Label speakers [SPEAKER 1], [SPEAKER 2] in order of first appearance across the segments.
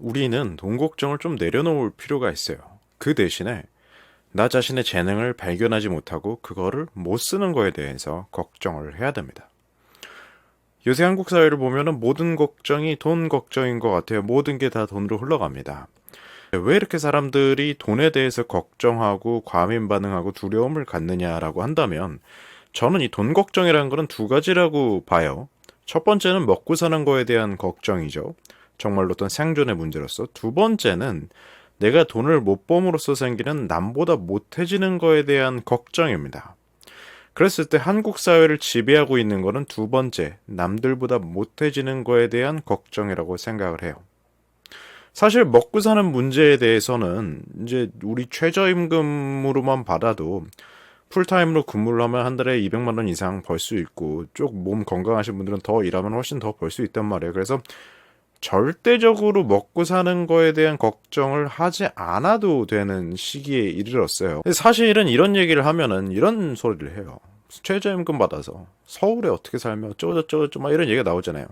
[SPEAKER 1] 우리는 돈 걱정을 좀 내려놓을 필요가 있어요. 그 대신에 나 자신의 재능을 발견하지 못하고 그거를 못 쓰는 거에 대해서 걱정을 해야 됩니다. 요새 한국 사회를 보면은 모든 걱정이 돈 걱정인 것 같아요. 모든 게 다 돈으로 흘러갑니다. 왜 이렇게 사람들이 돈에 대해서 걱정하고 과민 반응하고 두려움을 갖느냐라고 한다면 저는 이 돈 걱정이라는 거는 두 가지라고 봐요. 첫 번째는 먹고 사는 거에 대한 걱정이죠. 정말로 어떤 생존의 문제로서. 두 번째는 내가 돈을 못 범으로써 생기는 남보다 못해지는 거에 대한 걱정입니다. 그랬을 때 한국 사회를 지배하고 있는 거는 두 번째, 남들보다 못해지는 거에 대한 걱정이라고 생각을 해요. 사실 먹고 사는 문제에 대해서는 이제 우리 최저임금으로만 받아도 풀타임으로 근무를 하면 한 달에 200만 원 이상 벌 수 있고 쭉 몸 건강하신 분들은 더 일하면 훨씬 더 벌 수 있단 말이에요. 그래서 절대적으로 먹고 사는 거에 대한 걱정을 하지 않아도 되는 시기에 이르렀어요. 사실은 이런 얘기를 하면은 이런 소리를 해요. 최저임금 받아서 서울에 어떻게 살며 어쩌고저쩌고 막 이런 얘기가 나오잖아요.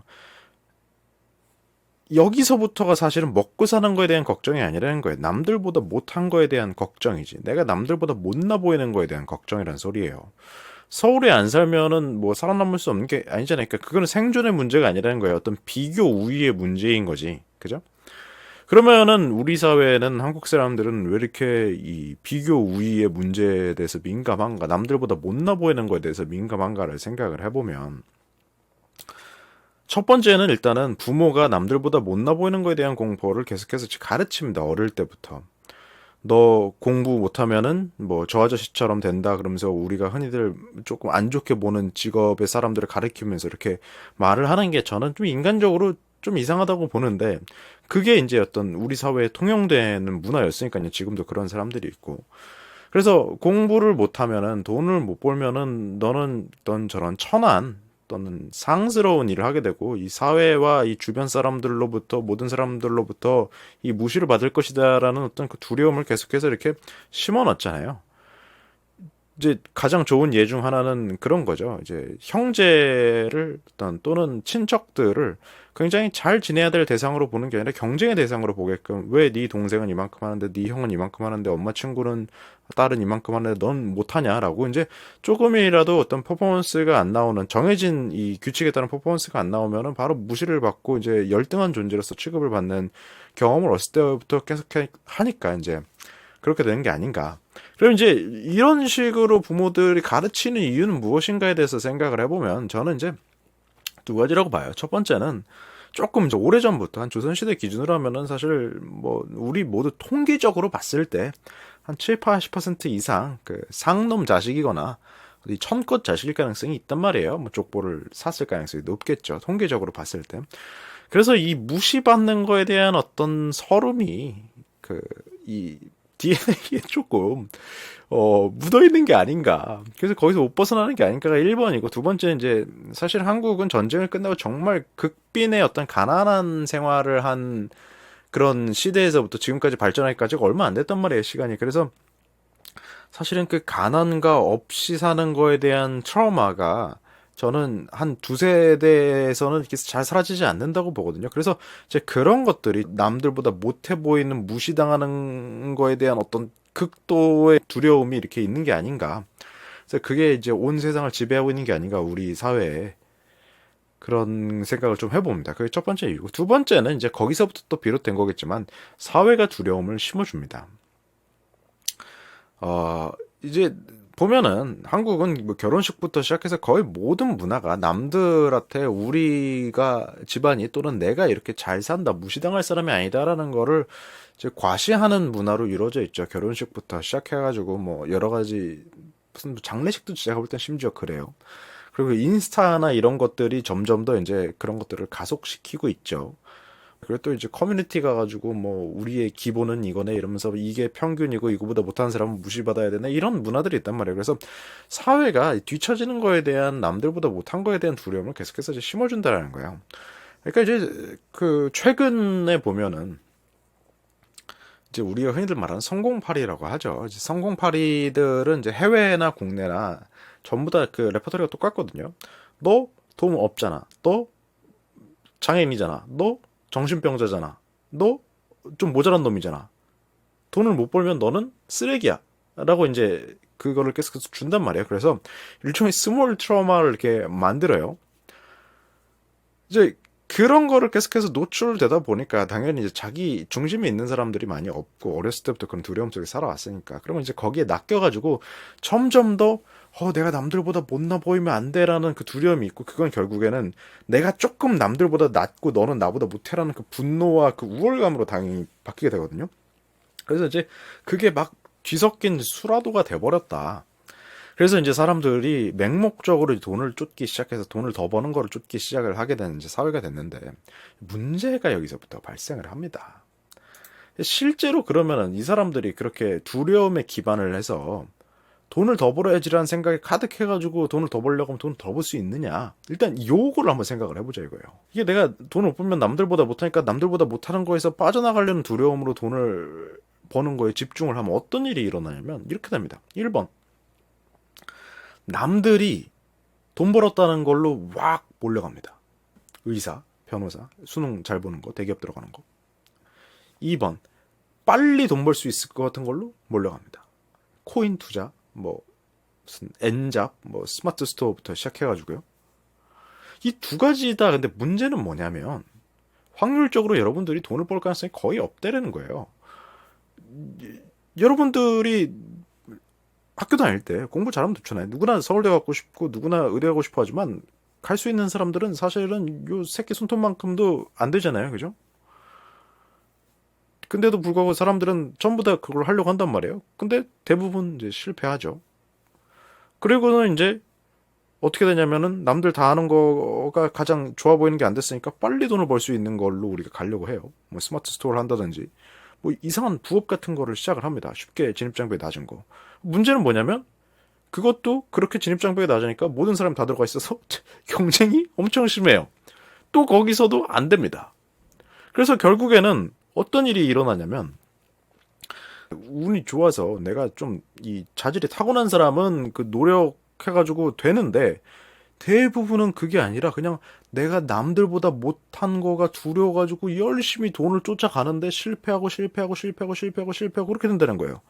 [SPEAKER 1] 여기서부터가 사실은 먹고 사는 거에 대한 걱정이 아니라는 거예요. 남들보다 못한 거에 대한 걱정이지. 내가 남들보다 못나 보이는 거에 대한 걱정이란 소리예요. 서울에 안 살면은 뭐 살아남을 수 없는 게 아니잖아요. 그러니까 그거는 생존의 문제가 아니라는 거예요. 어떤 비교 우위의 문제인 거지. 그죠? 그러면은 우리 사회는 한국 사람들은 왜 이렇게 이 비교 우위의 문제에 대해서 민감한가? 남들보다 못나 보이는 거에 대해서 민감한가를 생각을 해보면 첫 번째는 일단은 부모가 남들보다 못나 보이는 거에 대한 공포를 계속해서 가르칩니다. 어릴 때부터. 너 공부 못하면은 뭐 저 아저씨처럼 된다 그러면서 우리가 흔히들 조금 안 좋게 보는 직업의 사람들을 가리키면서 이렇게 말을 하는 게 저는 좀 인간적으로 좀 이상하다고 보는데 그게 이제 어떤 우리 사회에 통용되는 문화였으니까요. 지금도 그런 사람들이 있고. 그래서 공부를 못하면은 돈을 못 벌면은 너는 어떤 저런 천한 또는 상스러운 일을 하게 되고 이 사회와 이 주변 사람들로부터 모든 사람들로부터 이 무시를 받을 것이다라는 어떤 그 두려움을 계속해서 이렇게 심어 놨잖아요. 이제 가장 좋은 예 중 하나는 그런 거죠. 이제 형제를 어떤 또는 친척들을 굉장히 잘 지내야 될 대상으로 보는 게 아니라 경쟁의 대상으로 보게끔 왜 네 동생은 이만큼 하는데 네 형은 이만큼 하는데 엄마 친구는 딸은 이만큼 하는데 넌 못하냐라고 이제 조금이라도 어떤 퍼포먼스가 안 나오는 정해진 이 규칙에 따른 퍼포먼스가 안 나오면은 바로 무시를 받고 이제 열등한 존재로서 취급을 받는 경험을 어렸을 때부터 계속 하니까 이제 그렇게 되는 게 아닌가. 그럼 이제 이런 식으로 부모들이 가르치는 이유는 무엇인가에 대해서 생각을 해보면 저는 이제 두 가지라고 봐요. 첫 번째는 조금 이제 오래전부터 한 조선시대 기준으로 하면은 사실 뭐 우리 모두 통계적으로 봤을 때 한 7, 80% 이상 그 상놈 자식이거나 어디 천껏 자식일 가능성이 있단 말이에요. 뭐 족보를 샀을 가능성이 높겠죠. 통계적으로 봤을 때. 그래서 이 무시받는 거에 대한 어떤 서름이 이 DNA에 조금 묻어 있는 게 아닌가. 그래서 거기서 못 벗어나는 게 아닌가가 1번이고 두 번째는 이제 사실 한국은 전쟁을 끝나고 정말 극빈의 어떤 가난한 생활을 한 그런 시대에서부터 지금까지 발전하기까지가 얼마 안 됐단 말이에요, 시간이. 그래서 사실은 그 가난과 없이 사는 거에 대한 트라우마가 저는 한 두세 대에서는 이렇게 잘 사라지지 않는다고 보거든요. 그래서 이제 그런 것들이 남들보다 못해 보이는 무시당하는 거에 대한 어떤 극도의 두려움이 이렇게 있는 게 아닌가. 그래서 그게 이제 온 세상을 지배하고 있는 게 아닌가, 우리 사회에. 그런 생각을 좀 해봅니다. 그게 첫 번째 이유고. 두 번째는 이제 거기서부터 또 비롯된 거겠지만, 사회가 두려움을 심어줍니다. 어, 이제 보면은 한국은 뭐 결혼식부터 시작해서 거의 모든 문화가 남들한테 우리가 집안이 또는 내가 이렇게 잘 산다, 무시당할 사람이 아니다라는 거를 이제 과시하는 문화로 이루어져 있죠. 결혼식부터 시작해가지고 뭐 여러 가지 무슨 장례식도 제가 볼 땐 심지어 그래요. 그리고 인스타나 이런 것들이 점점 더 이제 그런 것들을 가속시키고 있죠. 그리고 또 이제 커뮤니티 가가지고 뭐 우리의 기본은 이거네 이러면서 이게 평균이고 이거보다 못하는 사람은 무시받아야 되네 이런 문화들이 있단 말이에요. 그래서 사회가 뒤처지는 거에 대한 남들보다 못한 거에 대한 두려움을 계속해서 이제 심어준다라는 거예요. 그러니까 이제 그 최근에 보면은 이제 우리가 흔히들 말하는 성공파리라고 하죠. 이제 성공파리들은 이제 해외나 국내나 전부 다 그 레퍼토리가 똑같거든요. 너 돈 없잖아. 너 장애인이잖아. 너 정신병자잖아. 너 좀 모자란 놈이잖아. 돈을 못 벌면 너는 쓰레기야. 라고 이제 그거를 계속해서 준단 말이에요. 그래서 일종의 스몰 트라우마를 이렇게 만들어요. 이제 그런 거를 계속해서 노출되다 보니까 당연히 이제 자기 중심에 있는 사람들이 많이 없고 어렸을 때부터 그런 두려움 속에 살아왔으니까 그러면 이제 거기에 낚여가지고 점점 더 내가 남들보다 못나 보이면 안 돼라는 그 두려움이 있고 그건 결국에는 내가 조금 남들보다 낫고 너는 나보다 못해라는 그 분노와 그 우월감으로 당연히 바뀌게 되거든요. 그래서 이제 그게 막 뒤섞인 수라도가 돼버렸다. 그래서 이제 사람들이 맹목적으로 돈을 쫓기 시작해서 돈을 더 버는 거를 쫓기 시작을 하게 되는 이제 사회가 됐는데 문제가 여기서부터 발생을 합니다. 실제로 그러면은 이 사람들이 그렇게 두려움에 기반을 해서 돈을 더 벌어야지라는 생각에 가득해가지고 돈을 더 벌려고 하면 돈을 더 벌 수 있느냐? 일단 요거를 한번 생각을 해보자 이거예요. 이게 내가 돈을 못 벌면 남들보다 못하니까 남들보다 못하는 거에서 빠져나가려는 두려움으로 돈을 버는 거에 집중을 하면 어떤 일이 일어나냐면 이렇게 됩니다. 1번. 남들이 돈 벌었다는 걸로 왁 몰려갑니다. 의사, 변호사, 수능 잘 보는 거, 대기업 들어가는 거. 2번. 빨리 돈 벌 수 있을 것 같은 걸로 몰려갑니다. 코인 투자, 뭐 무슨 엔잡, 뭐 스마트 스토어부터 시작해가지고요. 이 두 가지다. 근데 문제는 뭐냐면 확률적으로 여러분들이 돈을 벌 가능성이 거의 없다라는 거예요. 여러분들이 학교 다닐 때 공부 잘하면 좋잖아요. 누구나 서울대 가고 싶고 누구나 의대 가고 싶어 하지만 갈 수 있는 사람들은 사실은 요 새끼 손톱만큼도 안 되잖아요. 그죠? 근데도 불구하고 사람들은 전부 다 그걸 하려고 한단 말이에요. 근데 대부분 이제 실패하죠. 그리고는 이제 어떻게 되냐면은 남들 다 하는 거가 가장 좋아 보이는 게 안 됐으니까 빨리 돈을 벌 수 있는 걸로 우리가 가려고 해요. 뭐 스마트 스토어를 한다든지 뭐 이상한 부업 같은 거를 시작을 합니다. 쉽게 진입장벽이 낮은 거. 문제는 뭐냐면 그것도 그렇게 진입장벽이 낮으니까 모든 사람이 다 들어가 있어서 경쟁이 엄청 심해요. 또 거기서도 안 됩니다. 그래서 결국에는 어떤 일이 일어나냐면 운이 좋아서 내가 좀 이 자질이 타고난 사람은 그 노력해가지고 되는데 대부분은 그게 아니라 그냥 내가 남들보다 못한 거가 두려워가지고 열심히 돈을 쫓아가는데 실패하고 실패하고 실패하고 실패하고 실패하고 그렇게 된다는 거예요.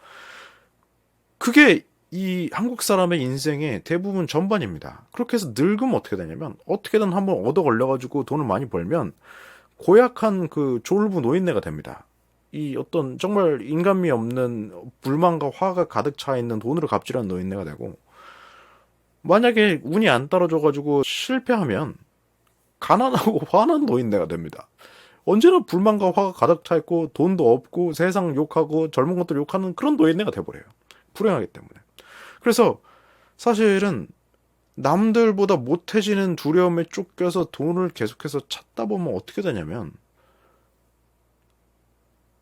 [SPEAKER 1] 그게 이 한국 사람의 인생의 대부분 전반입니다. 그렇게 해서 늙으면 어떻게 되냐면 어떻게든 한번 얻어 걸려가지고 돈을 많이 벌면 고약한 그 졸부 노인네가 됩니다. 이 어떤 정말 인간미 없는 불만과 화가 가득 차 있는 돈으로 갑질하는 노인네가 되고 만약에 운이 안 따라줘가지고 실패하면 가난하고 화난 노인네가 됩니다. 언제나 불만과 화가 가득 차 있고 돈도 없고 세상 욕하고 젊은 것들 욕하는 그런 노인네가 돼버려요. 불행하기 때문에. 그래서 사실은 남들보다 못해지는 두려움에 쫓겨서 돈을 계속해서 찾다 보면 어떻게 되냐면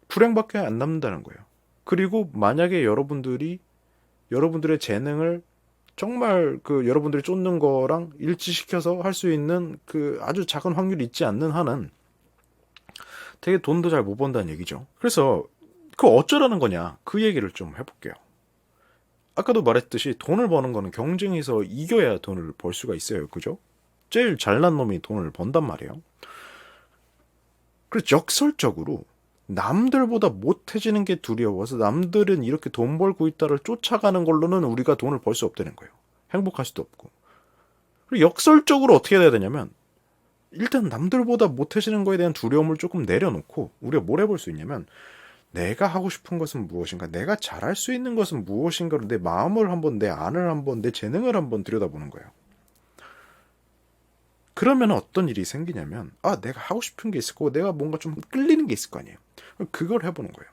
[SPEAKER 1] 불행밖에 안 남는다는 거예요. 그리고 만약에 여러분들의 재능을 정말 그 여러분들이 쫓는 거랑 일치시켜서 할 수 있는 그 아주 작은 확률이 있지 않는 한은 되게 돈도 잘 못 번다는 얘기죠. 그래서 그 어쩌라는 거냐 그 얘기를 좀 해볼게요. 아까도 말했듯이 돈을 버는 거는 경쟁에서 이겨야 돈을 벌 수가 있어요. 그죠? 제일 잘난 놈이 돈을 번단 말이에요. 그래서 역설적으로 남들보다 못해지는 게 두려워서 남들은 이렇게 돈 벌고 있다를 쫓아가는 걸로는 우리가 돈을 벌 수 없다는 거예요. 행복할 수도 없고. 그리고 역설적으로 어떻게 해야 되냐면 일단 남들보다 못해지는 거에 대한 두려움을 조금 내려놓고 우리가 뭘 해볼 수 있냐면 내가 하고 싶은 것은 무엇인가, 내가 잘할 수 있는 것은 무엇인가를 내 마음을 한번, 내 안을 한번, 내 재능을 한번 들여다보는 거예요. 그러면 어떤 일이 생기냐면 내가 하고 싶은 게 있을 거고 내가 뭔가 좀 끌리는 게 있을 거 아니에요. 그걸 해보는 거예요.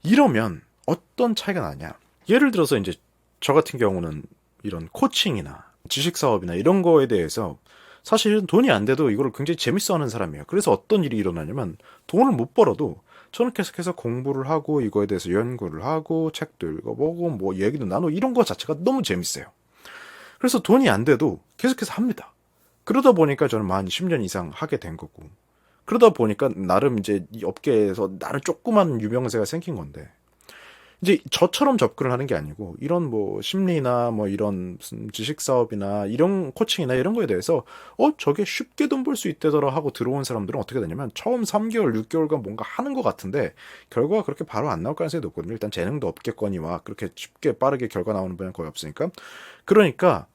[SPEAKER 1] 이러면 어떤 차이가 나냐. 예를 들어서 이제 저 같은 경우는 이런 코칭이나 지식사업이나 이런 거에 대해서 사실은 돈이 안 돼도 이거를 굉장히 재밌어 하는 사람이에요. 그래서 어떤 일이 일어나냐면 돈을 못 벌어도 저는 계속해서 공부를 하고 이거에 대해서 연구를 하고 책도 읽어보고 뭐 얘기도 나누고 이런 거 자체가 너무 재밌어요. 그래서 돈이 안 돼도 계속해서 합니다. 그러다 보니까 저는 한 10년 이상 하게 된 거고 그러다 보니까 나름 이제 이 업계에서 나름 조그만 유명세가 생긴 건데 이제 저처럼 접근을 하는 게 아니고 이런 뭐 심리나 뭐 이런 무슨 지식 사업이나 이런 코칭이나 이런 거에 대해서 저게 쉽게 돈 벌 수 있대더라 하고 들어온 사람들은 어떻게 되냐면 처음 3개월, 6개월간 뭔가 하는 것 같은데 결과가 그렇게 바로 안 나올 가능성이 높거든요. 일단 재능도 없겠거니와 그렇게 쉽게 빠르게 결과 나오는 분야는 거의 없으니까. 그러니까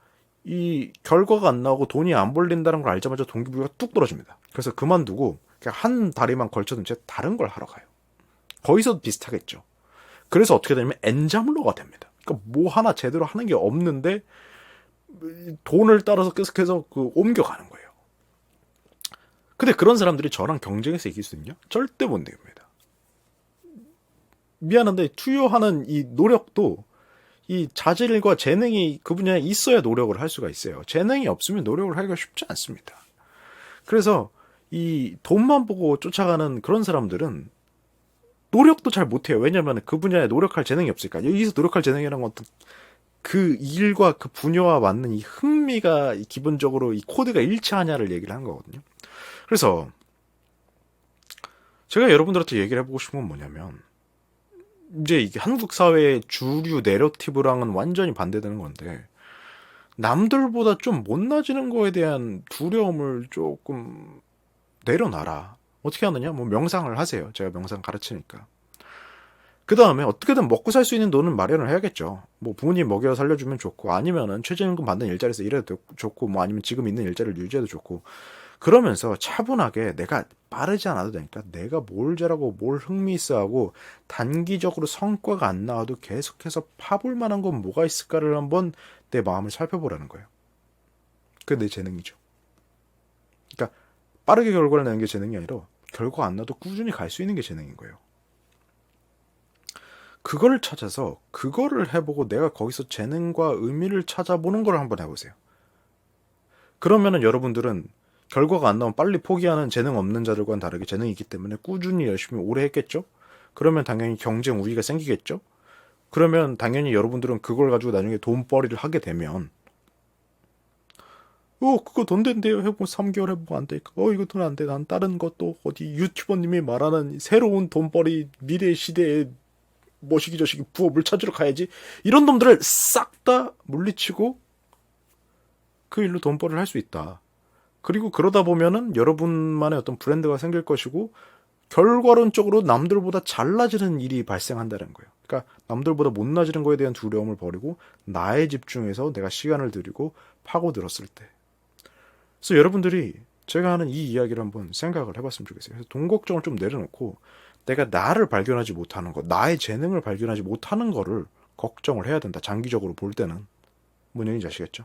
[SPEAKER 1] 이 결과가 안 나오고 돈이 안 벌린다는 걸 알자마자 동기부여가 뚝 떨어집니다. 그래서 그만두고 그냥 한 다리만 걸쳐둔 채 다른 걸 하러 가요. 거기서도 비슷하겠죠. 그래서 어떻게 되냐면 엔잡러가 됩니다. 그러니까 뭐 하나 제대로 하는 게 없는데 돈을 따라서 계속해서 옮겨가는 거예요. 근데 그런 사람들이 저랑 경쟁해서 이길 수 있냐? 절대 못 이깁니다. 미안한데 투여하는 이 노력도 이 자질과 재능이 그 분야에 있어야 노력을 할 수가 있어요. 재능이 없으면 노력을 하기가 쉽지 않습니다. 그래서 이 돈만 보고 쫓아가는 그런 사람들은 노력도 잘 못해요. 왜냐하면 그 분야에 노력할 재능이 없으니까. 여기서 노력할 재능이라는 건 그 일과 그 분야와 맞는 이 흥미가 기본적으로 이 코드가 일치하냐를 얘기를 한 거거든요. 그래서 제가 여러분들한테 얘기를 해보고 싶은 건 뭐냐면 이제 이게 한국 사회의 주류 내러티브랑은 완전히 반대되는 건데 남들보다 좀 못나지는 거에 대한 두려움을 조금 내려놔라. 어떻게 하느냐? 뭐 명상을 하세요. 제가 명상 가르치니까. 그 다음에 어떻게든 먹고 살 수 있는 돈은 마련을 해야겠죠. 뭐 부모님 먹여 살려주면 좋고 아니면은 최저임금 받는 일자리에서 일해도 좋고 뭐 아니면 지금 있는 일자리를 유지해도 좋고 그러면서 차분하게 내가 빠르지 않아도 되니까 내가 뭘 잘하고 뭘 흥미있어하고 단기적으로 성과가 안 나와도 계속해서 파볼 만한 건 뭐가 있을까를 한번 내 마음을 살펴보라는 거예요. 그게 내 재능이죠. 그러니까 빠르게 결과를 내는 게 재능이 아니라 결과 안 나도 꾸준히 갈 수 있는 게 재능인 거예요. 그거를 찾아서 그거를 해보고 내가 거기서 재능과 의미를 찾아보는 걸 한번 해보세요. 그러면은 여러분들은 결과가 안 나오면 빨리 포기하는 재능 없는 자들과는 다르게 재능이 있기 때문에 꾸준히 열심히 오래 했겠죠? 그러면 당연히 경쟁 우위가 생기겠죠? 그러면 당연히 여러분들은 그걸 가지고 나중에 돈벌이를 하게 되면 그거 돈 된대요. 해보고 3개월 해보고 안 되니까 이거 돈 안 돼. 난 다른 것도 어디 유튜버님이 말하는 새로운 돈벌이 미래 시대의 뭐시기 저시기 부업을 찾으러 가야지. 이런 놈들을 싹 다 물리치고 그 일로 돈벌이를 할 수 있다. 그리고 그러다 보면은 여러분만의 어떤 브랜드가 생길 것이고 결과론적으로 남들보다 잘나지는 일이 발생한다는 거예요. 그러니까 남들보다 못나지는 거에 대한 두려움을 버리고 나에 집중해서 내가 시간을 들이고 파고들었을 때. 그래서 여러분들이 제가 하는 이 이야기를 한번 생각을 해봤으면 좋겠어요. 그래서 돈 걱정을 좀 내려놓고 내가 나를 발견하지 못하는 것, 나의 재능을 발견하지 못하는 거를 걱정을 해야 된다. 장기적으로 볼 때는. 뭔 얘기인지 아시겠죠?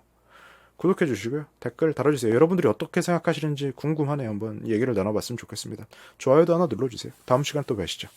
[SPEAKER 1] 구독해 주시고요. 댓글 달아주세요. 여러분들이 어떻게 생각하시는지 궁금하네요. 한번 얘기를 나눠봤으면 좋겠습니다. 좋아요도 하나 눌러주세요. 다음 시간 또 뵈시죠.